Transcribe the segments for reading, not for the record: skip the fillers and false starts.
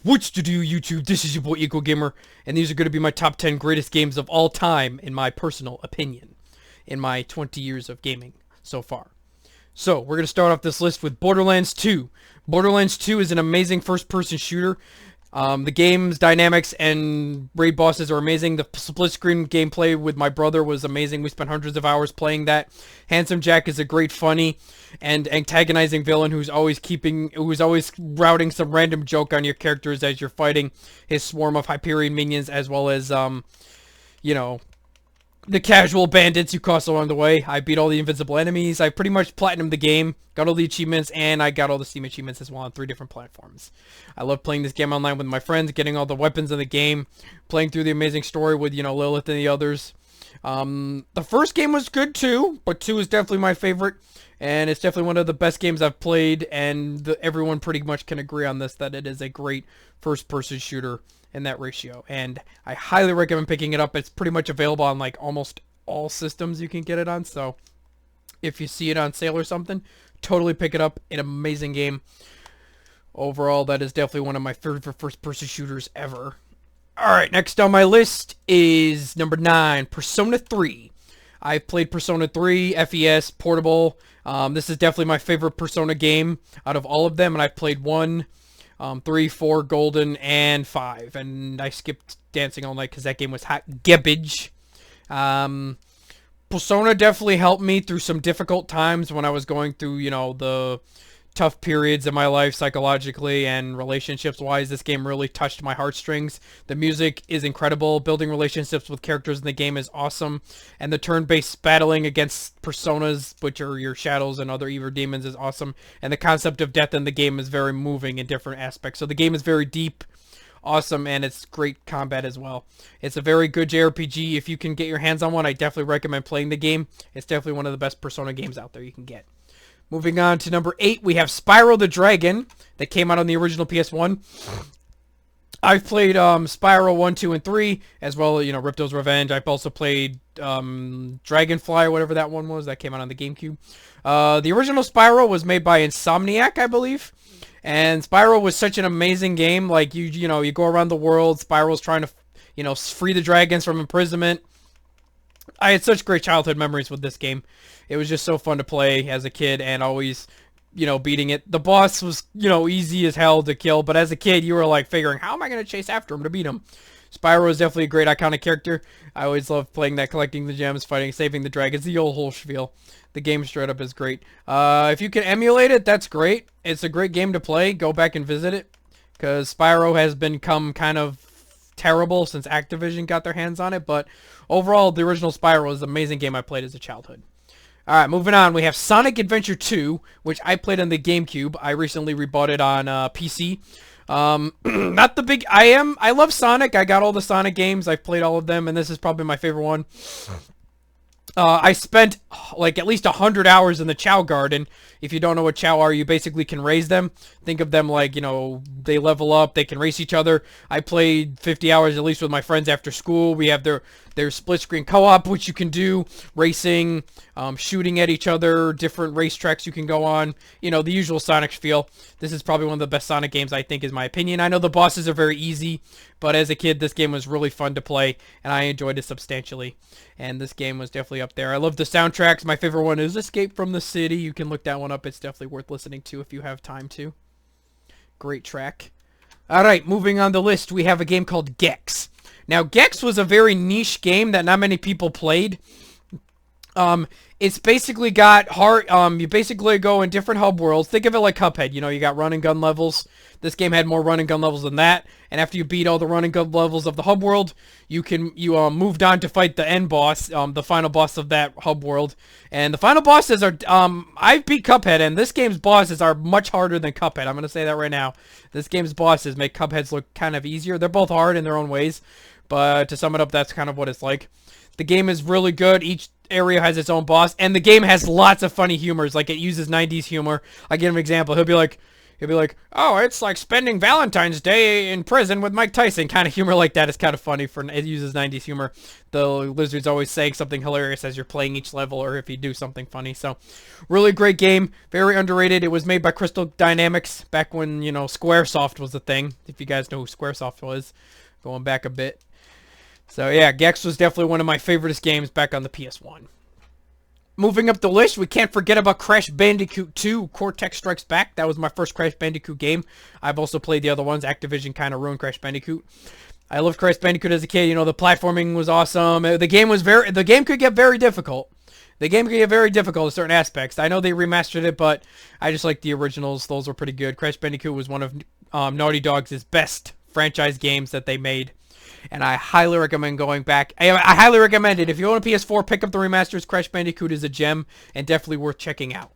What's to do, YouTube? This is your boy Eco Gamer, and these are going to be my top 10 greatest games of all time, in my personal opinion, in my 20 years of gaming so far. So, we're going to start off this list with Borderlands 2. Borderlands 2 is an amazing first-person shooter. The game's dynamics and raid bosses are amazing. The split-screen gameplay with my brother was amazing. We spent hundreds of hours playing that. Handsome Jack is a great, funny, and antagonizing villain who's always routing some random joke on your characters as you're fighting his swarm of Hyperion minions, as well as, the casual bandits you cross along the way. I beat all the invincible enemies. I pretty much platinumed the game, got all the achievements, and I got all the Steam achievements as well on 3 different platforms. I love playing this game online with my friends, getting all the weapons in the game, playing through the amazing story with, Lilith and the others. The first game was good too, but 2 is definitely my favorite, and it's definitely one of the best games I've played, and everyone pretty much can agree on this, that it is a great first-person shooter in that ratio, and I highly recommend picking it up. It's pretty much available on like almost all systems you can get it on, so if you see it on sale or something, totally pick it up. An amazing game. Overall, that is definitely one of my favorite first-person shooters ever. Alright, next on my list is number 9, Persona 3. I played Persona 3, FES, Portable. This is definitely my favorite Persona game out of all of them, and I played 1, 3, 4, Golden, and 5. And I skipped Dancing All Night because that game was hot garbage. Persona definitely helped me through some difficult times when I was going through, the tough periods in my life psychologically and relationships-wise. This game really touched my heartstrings. The music is incredible. Building relationships with characters in the game is awesome. And the turn-based battling against personas, which are your shadows and other evil demons, is awesome. And the concept of death in the game is very moving in different aspects. So the game is very deep, awesome, and it's great combat as well. It's a very good JRPG. If you can get your hands on one, I definitely recommend playing the game. It's definitely one of the best Persona games out there you can get. Moving on to number 8, we have Spyro the Dragon that came out on the original PS1. I've played Spyro 1, 2, and 3, as well as, Ripto's Revenge. I've also played Dragonfly, or whatever that one was, that came out on the GameCube. The original Spyro was made by Insomniac, I believe. And Spyro was such an amazing game. Like, you go around the world, Spyro's trying to, free the dragons from imprisonment. I had such great childhood memories with this game. It was just so fun to play as a kid and always, beating it. The boss was, easy as hell to kill, but as a kid, you were like figuring, how am I going to chase after him to beat him? Spyro is definitely a great iconic character. I always loved playing that, collecting the gems, fighting, saving the dragons, the old whole spiel. The game straight up is great. If you can emulate it, that's great. It's a great game to play. Go back and visit it, because Spyro has become kind of terrible since Activision got their hands on it, but overall, the original Spyro is an amazing game I played as a childhood. Alright, moving on, we have Sonic Adventure 2, which I played on the GameCube. I recently rebought it on PC. Not the big... I love Sonic. I got all the Sonic games. I've played all of them, and this is probably my favorite one. I spent, like, at least 100 hours in the Chow Garden. If you don't know what Chow are, you basically can raise them. Think of them like, they level up, they can race each other. I played 50 hours at least with my friends after school. We have their split-screen co-op, which you can do. Racing, shooting at each other, different racetracks you can go on. The usual Sonic spiel. This is probably one of the best Sonic games, I think, is my opinion. I know the bosses are very easy, but as a kid, this game was really fun to play, and I enjoyed it substantially. And this game was definitely up there. I love the soundtracks. My favorite one is Escape from the City. You can look that one up. It's definitely worth listening to if you have time to. Great track. Alright, moving on the list, we have a game called Gex. Now, Gex was a very niche game that not many people played. It's basically got hard, you basically go in different hub worlds. Think of it like Cuphead, you got run and gun levels. This game had more run and gun levels than that. And after you beat all the run and gun levels of the hub world, you moved on to fight the end boss, the final boss of that hub world. And the final bosses are, I've beat Cuphead, and this game's bosses are much harder than Cuphead. I'm going to say that right now. This game's bosses make Cuphead's look kind of easier. They're both hard in their own ways. But to sum it up, that's kind of what it's like. The game is really good. Each area has its own boss, and the game has lots of funny humors. Like, it uses 90s humor. I give him an example. He'll be like, He'll be like, oh, it's like spending Valentine's Day in prison with Mike Tyson. Kind of humor like that is kind of funny. It uses 90s humor. The lizard's always saying something hilarious as you're playing each level, or if you do something funny. So, really great game. Very underrated. It was made by Crystal Dynamics back when, you know, Squaresoft was a thing. If you guys know who Squaresoft was, going back a bit. So yeah, Gex was definitely one of my favoriteest games back on the PS1. Moving up the list, we can't forget about Crash Bandicoot 2, Cortex Strikes Back. That was my first Crash Bandicoot game. I've also played the other ones. Activision kind of ruined Crash Bandicoot. I loved Crash Bandicoot as a kid. You know, the platforming was awesome. The game could get very difficult. The game could get very difficult in certain aspects. I know they remastered it, but I just like the originals. Those were pretty good. Crash Bandicoot was one of Naughty Dog's best franchise games that they made. And I highly recommend going back. I highly recommend it. If you own a PS4, pick up the remasters. Crash Bandicoot is a gem and definitely worth checking out.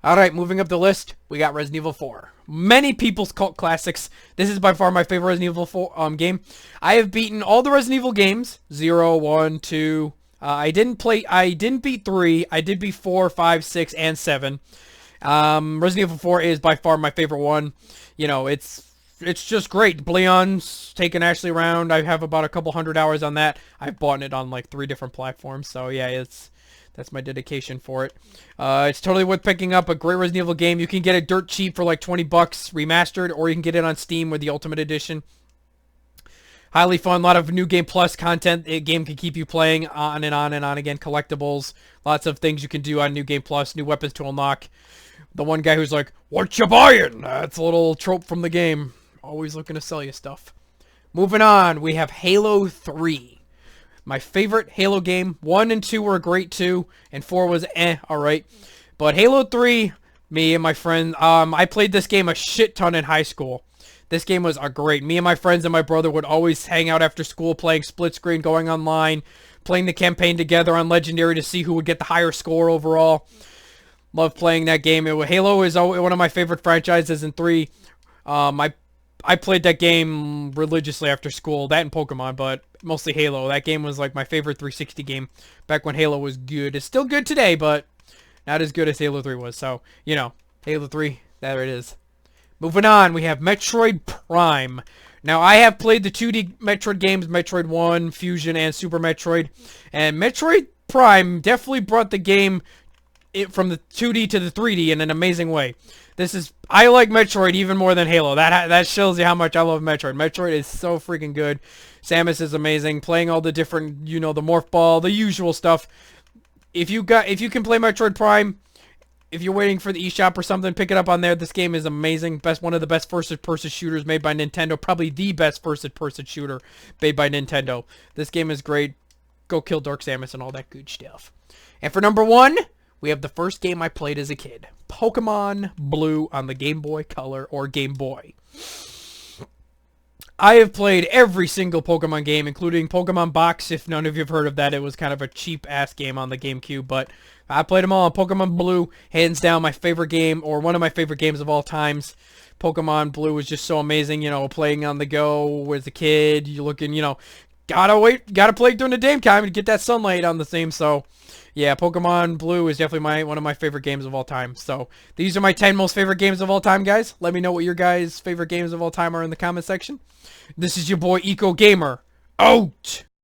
Alright, moving up the list, we got Resident Evil 4. Many people's cult classics. This is by far my favorite Resident Evil 4 game. I have beaten all the Resident Evil games. 0, 1, 2. I didn't beat 3. I did beat 4, 5, 6, and 7. Resident Evil 4 is by far my favorite one. You know, it's just great. Leon's taking Ashley around. I have about a couple hundred hours on that. I've bought it on like 3 different platforms. So yeah, that's my dedication for it. It's totally worth picking up. A great Resident Evil game. You can get it dirt cheap for like 20 bucks remastered, or you can get it on Steam with the Ultimate Edition. Highly fun. A lot of New Game Plus content. The game can keep you playing on and on and on again. Collectibles. Lots of things you can do on New Game Plus. New weapons to unlock. The one guy who's like, what you buying? That's a little trope from the game. Always looking to sell you stuff. Moving on, we have Halo 3. My favorite Halo game. 1 and 2 were great too, and 4 was alright. But Halo 3, me and my friend, I played this game a shit ton in high school. This game was great. Me and my friends and my brother would always hang out after school playing split screen, going online, playing the campaign together on Legendary to see who would get the higher score overall. Love playing that game. Halo is one of my favorite franchises, and 3, I played that game religiously after school. That and Pokemon, but mostly Halo. That game was like my favorite 360 game back when Halo was good. It's still good today, but not as good as Halo 3 was. So, you know, Halo 3, there it is. Moving on, we have Metroid Prime. Now, I have played the 2D Metroid games, Metroid 1, Fusion, and Super Metroid. And Metroid Prime definitely brought the game from the 2D to the 3D in an amazing way. I like Metroid even more than Halo. That shows you how much I love Metroid. Metroid is so freaking good. Samus is amazing. Playing all the different, you know, the morph ball, the usual stuff. If you can play Metroid Prime, if you're waiting for the eShop or something, pick it up on there. This game is amazing. One of the best first-person shooters made by Nintendo. Probably the best first-person shooter made by Nintendo. This game is great. Go kill Dark Samus and all that good stuff. And for number 1, we have the first game I played as a kid. Pokemon Blue on the Game Boy Color or Game Boy. I have played every single Pokemon game, including Pokemon Box. If none of you have heard of that, it was kind of a cheap-ass game on the GameCube, but I played them all on Pokemon Blue. Hands down, my favorite game, or one of my favorite games of all times. Pokemon Blue was just so amazing, you know, playing on the go as a kid. You're looking, you know, gotta play during the daytime to get that sunlight on the same, so... Yeah, Pokemon Blue is definitely one of my favorite games of all time. So, these are my 10 most favorite games of all time, guys. Let me know what your guys' favorite games of all time are in the comment section. This is your boy, Eco Gamer. Out!